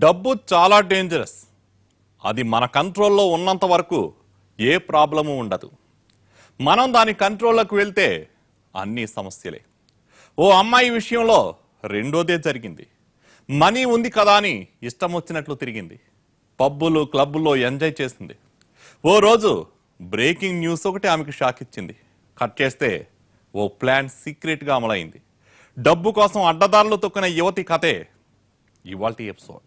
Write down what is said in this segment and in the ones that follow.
డబ్బు చాలా డేంజరస్. అది మన కంట్రోల్లో ఉన్నంత వరకు ఏ ప్రాబ్లము ఉండదు. మనం దాని కంట్రోల్లోకి వెళ్తే అన్ని సమస్యలే. ఓ అమ్మాయి విషయంలో రెండోదే జరిగింది. మనీ ఉంది కదా అని ఇష్టం వచ్చినట్లు తిరిగింది. పబ్బులు క్లబ్బుల్లో ఎంజాయ్ చేసింది. ఓ రోజు బ్రేకింగ్ న్యూస్ ఒకటి ఆమెకు షాక్ ఇచ్చింది. కట్ చేస్తే ఓ ప్లాన్ సీక్రెట్గా అమలైంది. డబ్బు కోసం అడ్డదారులు తొక్కిన యువతి కథే ఇవాల్టి ఎపిసోడ్.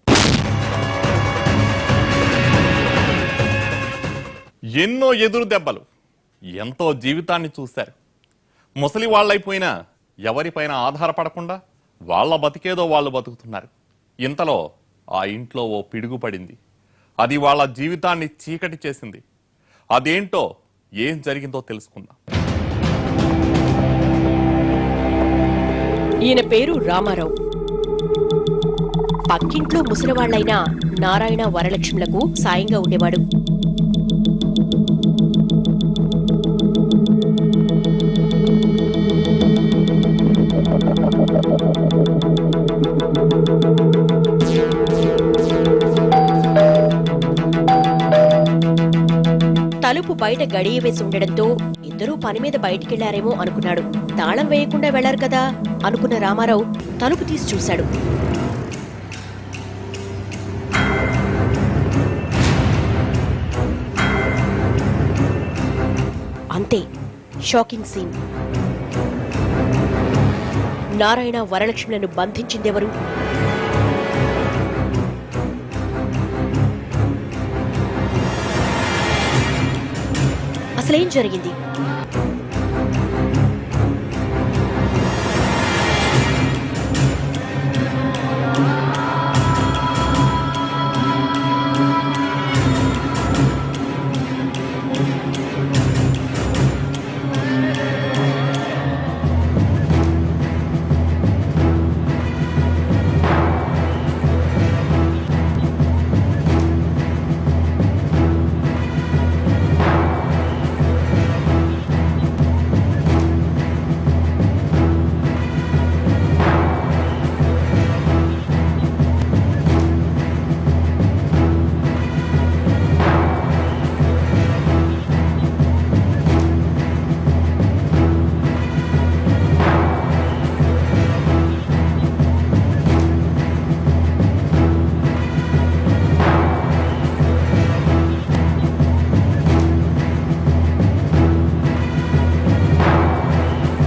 ఎన్నో ఎదురు దెబ్బలు, ఎంతో జీవితాన్ని చూశారు. ముసలి వాళ్ళైపోయినా ఎవరిపైన ఆధారపడకుండా వాళ్ళ బతికేదో వాళ్ళు బతుకుతున్నారు. ఇంతలో ఆ ఇంట్లో ఓ పిడుగు పడింది. అది వాళ్ళ జీవితాన్ని చీకటి చేసింది. అదేంటో ఏం జరిగిందో తెలుసుకుందాం. ఈయన పేరు రామారావు. పక్కింట్లో ముసలివాళ్లైన నారాయణ వరలక్ష్మిలకు సాయంగా ఉండేవాడు. తలుపు బయట గడియ వేసి ఉండడంతో ఇద్దరూ పని మీద బయటికెళ్లారేమో అనుకున్నాడు. తాళం వేయకుండా వెళ్లారు కదా అనుకున్న రామారావు తలుపు తీసి చూశాడు. అంతే, షాకింగ్ సీన్. నారాయణ వరలక్ష్మిలను బంధించిందెవరు? అసలేం జరిగింది?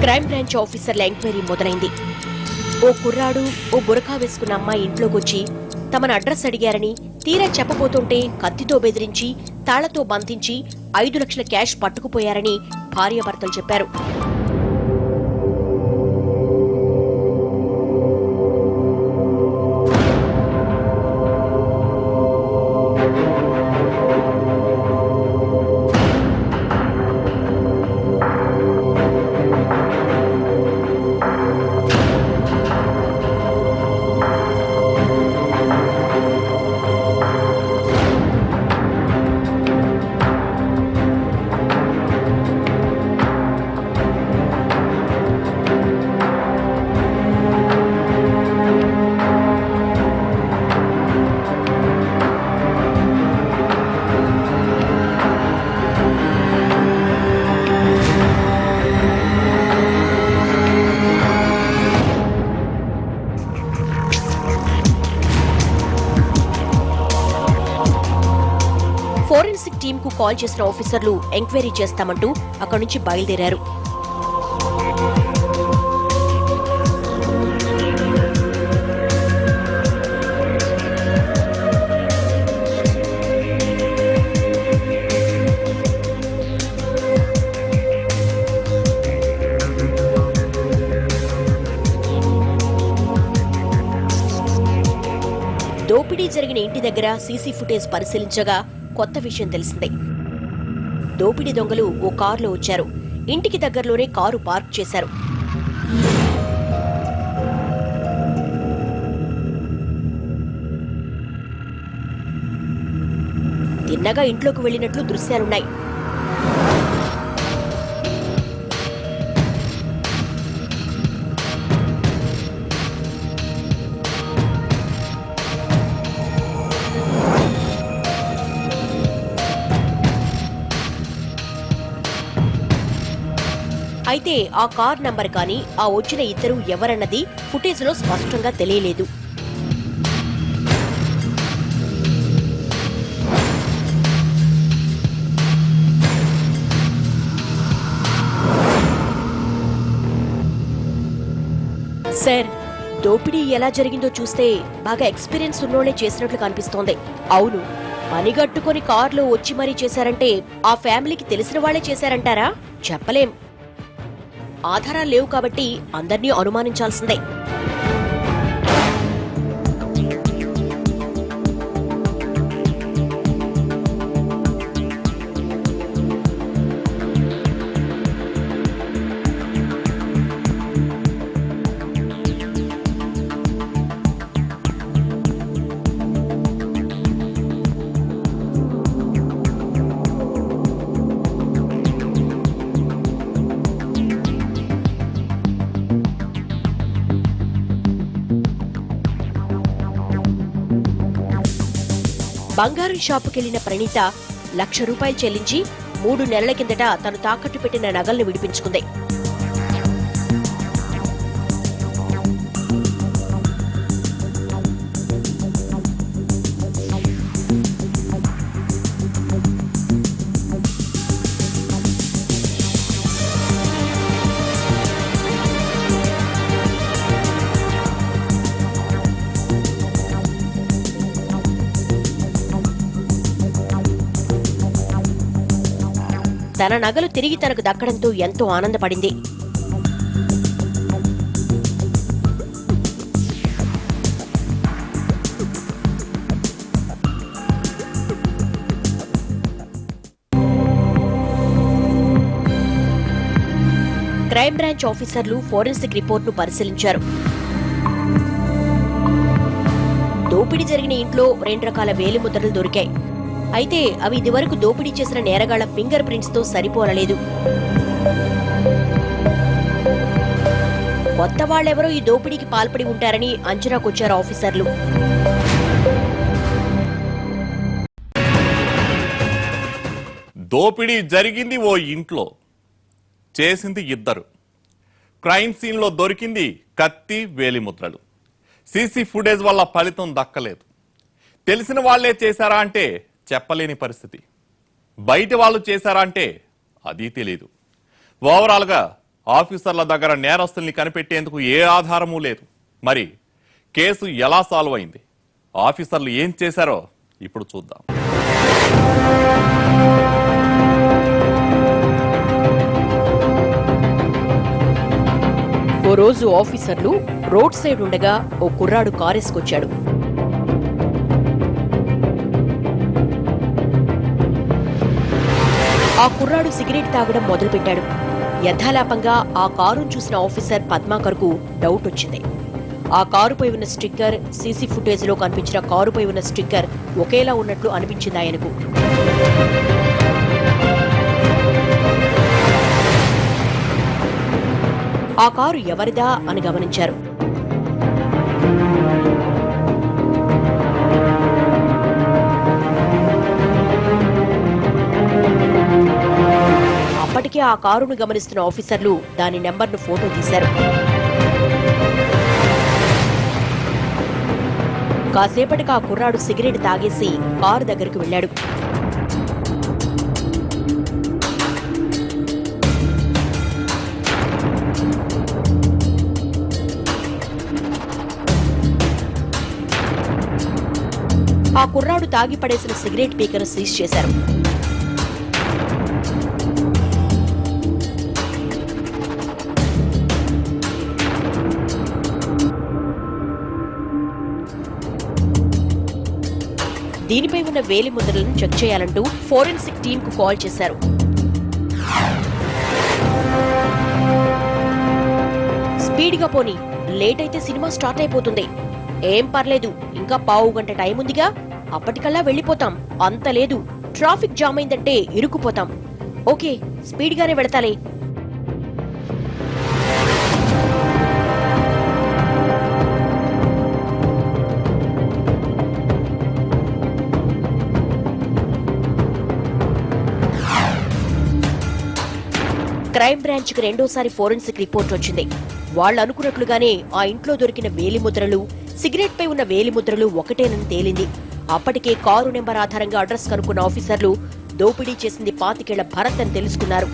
క్రైమ్ బ్రాంచ్ ఆఫీసర్ల ఎంక్వైరీ మొదలైంది. ఓ కుర్రాడు, ఓ బురకా వేసుకున్న అమ్మాయి ఇంట్లోకొచ్చి తమను అడ్రస్ అడిగారని, తీరా చెప్పబోతుంటే కత్తితో బెదిరించి తాళ్లతో బంధించి 5 లక్షల క్యాష్ పట్టుకుపోయారని భార్యాభర్తలు చెప్పారు. ఫోరెన్సిక్ టీమ్ కు కాల్ చేసిన ఆఫీసర్లు ఎంక్వైరీ చేస్తామంటూ అక్కడి నుంచి బయలుదేరారు. దోపిడీ జరిగిన ఇంటి దగ్గర సీసీ ఫుటేజ్ పరిశీలించగా కొత్త విషయం తెలిసిందే. దోపిడీ దొంగలు ఓ కారులో వచ్చారు. ఇంటికి దగ్గరలోనే కారు పార్క్ చేశారు. తిన్నగా ఇంట్లోకి వెళ్లినట్లు దృశ్యాలున్నాయి. అయితే ఆ కార్ నంబర్ కానీ ఆ వచ్చిన ఇద్దరు ఎవరన్నది ఫుటేజ్లో స్పష్టంగా తెలియలేదు. సార్, దోపిడీ ఎలా జరిగిందో చూస్తే బాగా ఎక్స్పీరియన్స్ ఉన్నోళ్లే చేసినట్లు కనిపిస్తోంది. అవును, పనిగట్టుకొని కార్లో వచ్చి మరీ చేశారంటే ఆ ఫ్యామిలీకి తెలిసిన వాళ్లే చేశారంటారా? చెప్పలేం. ఆధారాలు లేవు కాబట్టి అందర్నీ అనుమానించాల్సిందే. బంగారం షాపుకెళ్లిన ప్రణీత ₹1,00,000 చెల్లించి 3 నెలల కిందట తను తాకట్టు పెట్టిన నగల్ని విడిపించుకుంది. తన నగలు తిరిగి తనకు దక్కడంతో ఎంతో ఆనందపడింది. క్రైమ్ బ్రాంచ్ ఆఫీసర్లు ఫోరెన్సిక్ రిపోర్ట్ను పరిశీలించారు. దోపిడీ జరిగిన ఇంట్లో 2 రకాల వేలిముద్రలు దొరికాయి. అయితే అవి ఇదివరకు దోపిడీ చేసిన నేరగాళ్ల ఫింగర్ ప్రింట్స్ తో సరిపోలలేదు. కొత్త వాళ్లెవరో ఈ దోపిడీకి పాల్పడి ఉంటారని అంచనాకొచ్చారు ఆఫీసర్లు. దోపిడీ జరిగింది ఓ ఇంట్లో, చేసింది ఇద్దరు. క్రైమ్ సీన్ లో దొరికింది కత్తి, వేలిముద్రలు. సీసీ ఫుటేజ్ వల్ల ఫలితం దక్కలేదు. తెలిసిన వాళ్లే చేశారా అంటే చెప్పలేని పరిస్థితి. బయట వాళ్ళు చేశారా అంటే అది తెలియదు. ఓవరాల్ గా ఆఫీసర్ల దగ్గర నేరస్తుల్ని కనిపెట్టేందుకు ఏ ఆధారమూ లేదు. మరి కేసు ఎలా సాల్వ్ అయింది, ఆఫీసర్లు ఏం చేశారో ఇప్పుడు చూద్దాం. ఓ రోజు ఆఫీసర్లు రోడ్ సైడ్ ఉండగా ఓ కుర్రాడు కారేసుకొచ్చాడు. ఆ కుర్రాడు సిగరెట్ తాగడం మొదలుపెట్టాడు. యథాలాపంగా ఆ కారును చూసిన ఆఫీసర్ పద్మాకర్కు డౌట్ వచ్చింది. ఆ కారుపై ఉన్న స్టిక్కర్, సీసీ ఫుటేజ్లో కనిపించిన కారుపై ఉన్న స్టిక్కర్ ఒకేలా ఉన్నట్లు అనిపించింది ఆయనకు. ఆ కారు ఎవరిదా అని గమనించారు. అప్పటికే ఆ కారును గమనిస్తున్న ఆఫీసర్లు దాని నెంబర్ను ఫోటో తీశారు. కాసేపటికి ఆ కుర్రాడు సిగరెట్ తాగేసి కారు దగ్గరకు వెళ్లాడు. ఆ కుర్రాడు తాగి పడేసిన సిగరెట్ పీకను సీజ్ చేశారు. దీనిపై ఉన్న వేలి ముద్రలను చెక్ చేయాలంటూ ఫోరెన్సిక్ టీమ్ కు కాల్ చేశారు. స్పీడ్గా పోని, లేట్ అయితే సినిమా స్టార్ట్ అయిపోతుంది. ఏం పర్లేదు, ఇంకా పావు గంట టైం ఉందిగా, అప్పటికల్లా వెళ్ళిపోతాం. అంత లేదు, ట్రాఫిక్ జామ్ అయిందంటే ఇరుక్కుపోతాం. ఓకే, స్పీడ్గానే వెడతాలే. క్రైమ్ బ్రాంచ్ కి రెండోసారి ఫోరెన్సిక్ రిపోర్ట్ వచ్చింది. వాళ్ళు అనుకున్నట్లుగానే ఆ ఇంట్లో దొరికిన వేలిముద్రలు, సిగరెట్ పై ఉన్న వేలిముద్రలు ఒకటేనని తేలింది. అప్పటికే కారు నెంబర్ ఆధారంగా అడ్రస్ కనుక్కున్న ఆఫీసర్లు దోపిడీ చేసింది 25 ఏళ్ల భరత్ అని తెలుసుకున్నారు.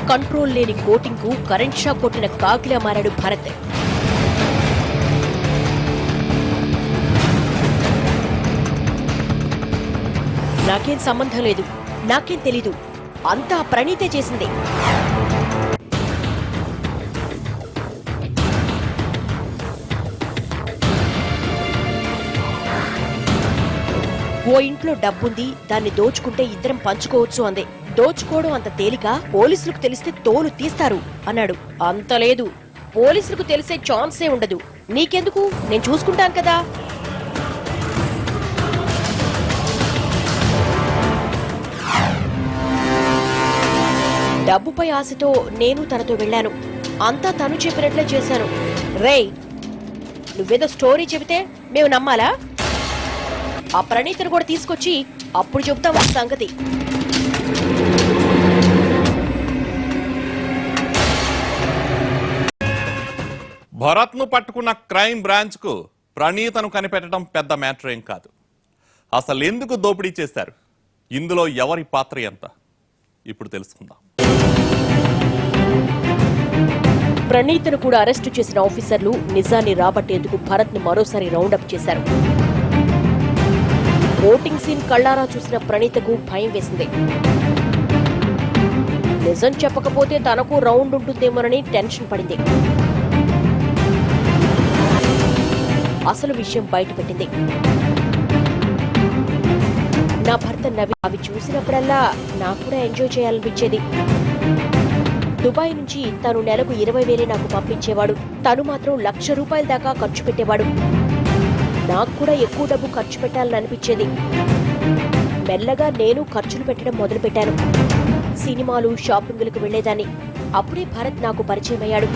కంట్రోల్ లేని కోటింగ్ కు కరెంట్ షాక్ కొట్టిన కాకిలా మారాడు భరత్. నాకేం సంబంధం లేదు, నాకేం తెలీదు, అంతా ప్రణీతే చేసింది. ఓ ఇంట్లో డబ్బుంది, దాన్ని దోచుకుంటే ఇద్దరం పంచుకోవచ్చు అంది. దోచుకోవడం అంత తేలిక, పోలీసులకు తెలిస్తే తోలు తీస్తారు అన్నాడు. అంత లేదు, పోలీసులకు తెలిసే ఛాన్సే ఉండదు. నీకెందుకు, నేను చూసుకుంటాను కదా. డబ్బుపై ఆశతో నేను తనతో వెళ్లాను. అంతా తను చెప్పినట్లే చేశాను. రేయ్, నువ్వేదో స్టోరీ చెబితే మేము నమ్మాలా? ఆ ప్రణీతను కూడా తీసుకొచ్చి అప్పుడు చెబుతాం ఆ సంగతి. భరత్ ను పట్టుకున్న క్రైమ్ బ్రాంచ్ కు ప్రణీతను కనిపెట్టడం పెద్ద మ్యాటర్ ఏం కాదు. అసలు ఎందుకు దోపిడీ చేశారు, ఇందులో ఎవరి పాత్ర ఎంత, ఇప్పుడు తెలుసుకుందాం. ప్రణీతను కూడా అరెస్టు చేసిన ఆఫీసర్లు నిజాన్ని రాబట్టేందుకు భరత్ ను మరోసారి రౌండప్ చేశారు. ఓటింగ్ సీన్ కళ్లారా చూసిన ప్రణీతకు భయం వేసింది. నిజం చెప్పకపోతే తనకు రౌండ్ ఉంటుందేమోనని టెన్షన్ పడింది. అసలు విషయం బయటపెట్టింది. నా భర్త నవి అవి చూసినప్పుడల్లా నాకు కూడా ఎంజాయ్ చేయాలనిపించేది. దుబాయ్ నుంచి తను నెలకు 20,000 నాకు పంపించేవాడు. తను మాత్రం ₹1,00,000 దాకా ఖర్చు పెట్టేవాడు. నాకు కూడా ఎక్కువ డబ్బు ఖర్చు పెట్టాలని అనిపించేది. మెల్లగా నేను ఖర్చులు పెట్టడం మొదలుపెట్టాను. సినిమాలు, షాపింగులకు వెళ్లేదాన్ని. అప్పుడే భరత్ నాకు పరిచయమయ్యాడు.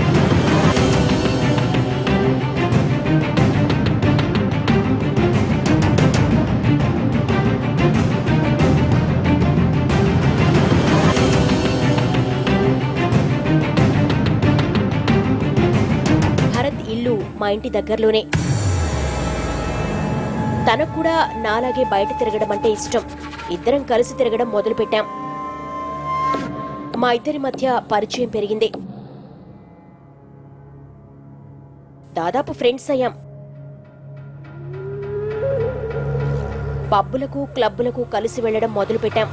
భరత్ ఇల్లు మా ఇంటి దగ్గరలోనే. తనకు కూడా నాలాగే బయట తిరగడం అంటే ఇష్టం. ఇద్దరం కలిసి తిరగడం మొదలుపెట్టాం. మా ఇద్దరి మధ్య పరిచయం పెరిగింది. దాదాపు ఫ్రెండ్స్ అయ్యాం. పబ్బులకు, క్లబ్బులకు కలిసి వెళ్లడం మొదలుపెట్టాం.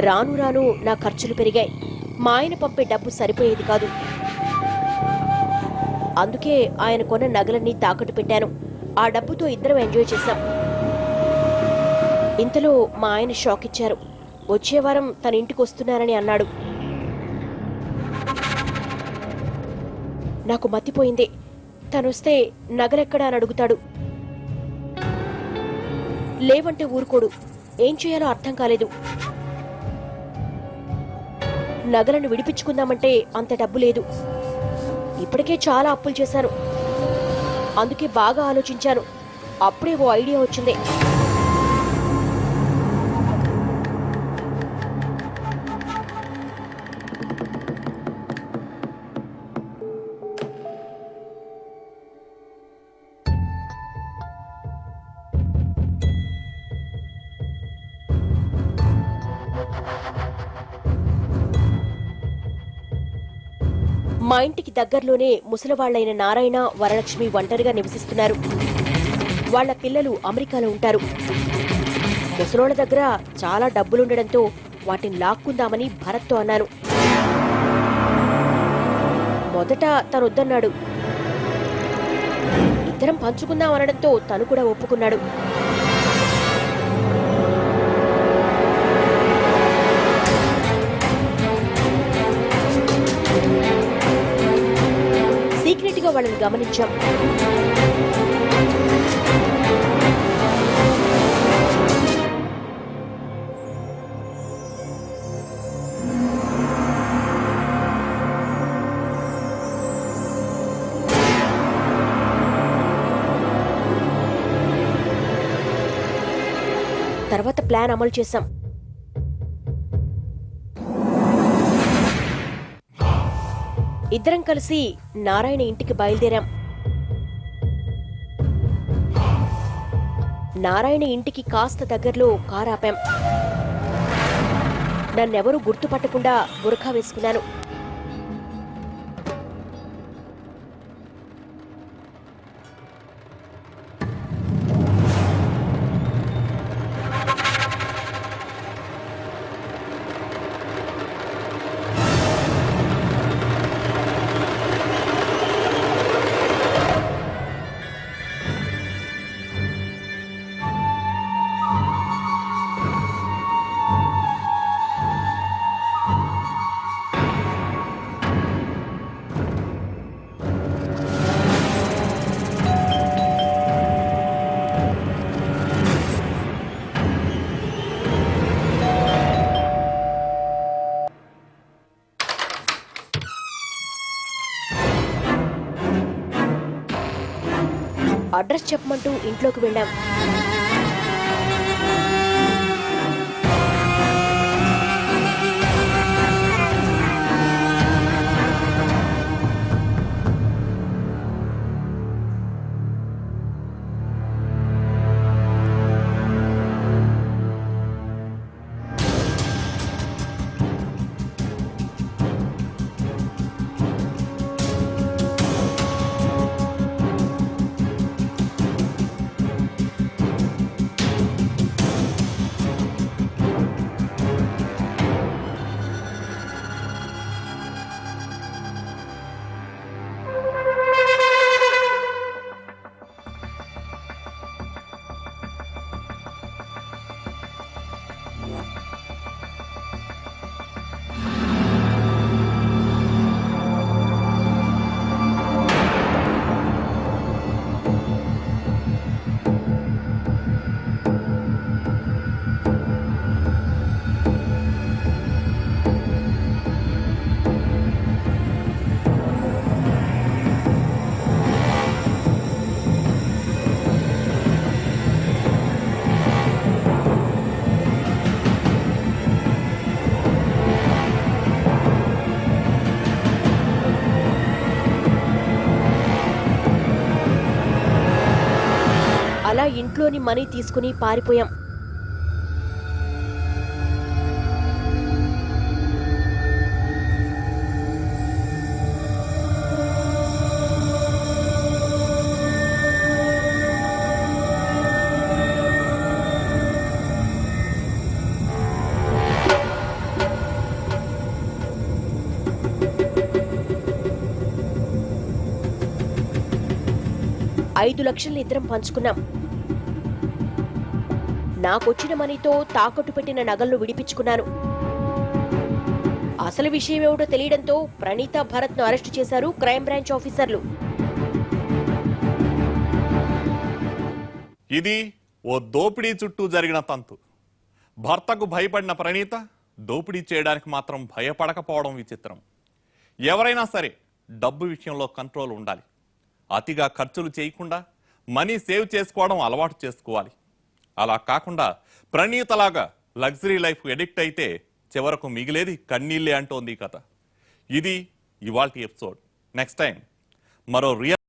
రాను రాను నా ఖర్చులు పెరిగాయి. మా ఆయన పంపే డబ్బు సరిపోయేది కాదు. అందుకే ఆయన కొన్న నగలన్నీ తాకట్టు పెట్టాను. ఆ డబ్బుతో ఇద్దరం ఎంజాయ్ చేశాం. ఇంతలో మా ఆయన షాక్ ఇచ్చారు. వచ్చే వారం తన ఇంటికి వస్తున్నారని అన్నాడు. నాకు మతిపోయింది. తనొస్తే నగలెక్కడా అని అడుగుతాడు. లేవంటే ఊరుకోడు. ఏం చేయాలో అర్థం కాలేదు. నగలను విడిపించుకుందామంటే అంత డబ్బు లేదు. ఇప్పటికే చాలా అప్పులు చేశాను. అందుకే బాగా ఆలోచించాను. అప్పుడే ఓ ఐడియా వచ్చింది. మా ఇంటికి దగ్గరలోనే ముసలివాళ్లైన నారాయణ, వరలక్ష్మి ఒంటరిగా నివసిస్తున్నారు. వాళ్ల పిల్లలు అమెరికాలో ఉంటారు. ముసలోళ్ల దగ్గర చాలా డబ్బులుండడంతో వాటిని లాక్కుందామని భరత్తో అన్నాను. మొదట తనొద్దన్నాడు. ఇద్దరం పంచుకుందాం అనడంతో తను కూడా ఒప్పుకున్నాడు. సీక్రెట్ గా వాళ్ళని గమనించాం. తర్వాత ప్లాన్ అమలు చేశాం. ఇద్దరం కలిసి నారాయణ ఇంటికి బయలుదేరాం. నారాయణ ఇంటికి కాస్త దగ్గరలో కారు ఆపాం. నన్నెవరూ గుర్తుపట్టకుండా బురఖా వేసుకున్నాను. అడ్రస్ చెప్పమంటూ ఇంట్లోకి వెళ్ళాం. అలా ఇంట్లోని మనీ తీసుకుని పారిపోయాం. $5 లక్షలు ఇద్దరం పంచుకున్నాం. నాకొచ్చిన మనీతో తాకట్టు పెట్టిన నగలను విడిపించుకున్నాను. అసలు విషయమేమిటో తెలియడంతో ప్రణీత, భరత్ ను అరెస్టు చేశారు క్రైమ్ బ్రాంచ్ ఆఫీసర్లు. ఇది ఓ దోపిడీ చుట్టూ జరిగిన తంతు. భర్తకు భయపడిన ప్రణీత దోపిడీ చేయడానికి మాత్రం భయపడకపోవడం విచిత్రం. ఎవరైనా సరే డబ్బు విషయంలో కంట్రోల్ ఉండాలి. అతిగా ఖర్చులు చేయకుండా మనీ సేవ్ చేసుకోవడం అలవాటు చేసుకోవాలి. అలా కాకుండా ప్రణీతలాగా లగ్జరీ లైఫ్ ఎడిక్ట్ అయితే చివరకు మిగిలేది కన్నీళ్లే అంటోంది కథ. ఇది ఇవాల్టి ఎపిసోడ్. నెక్స్ట్ టైం మరో రియల్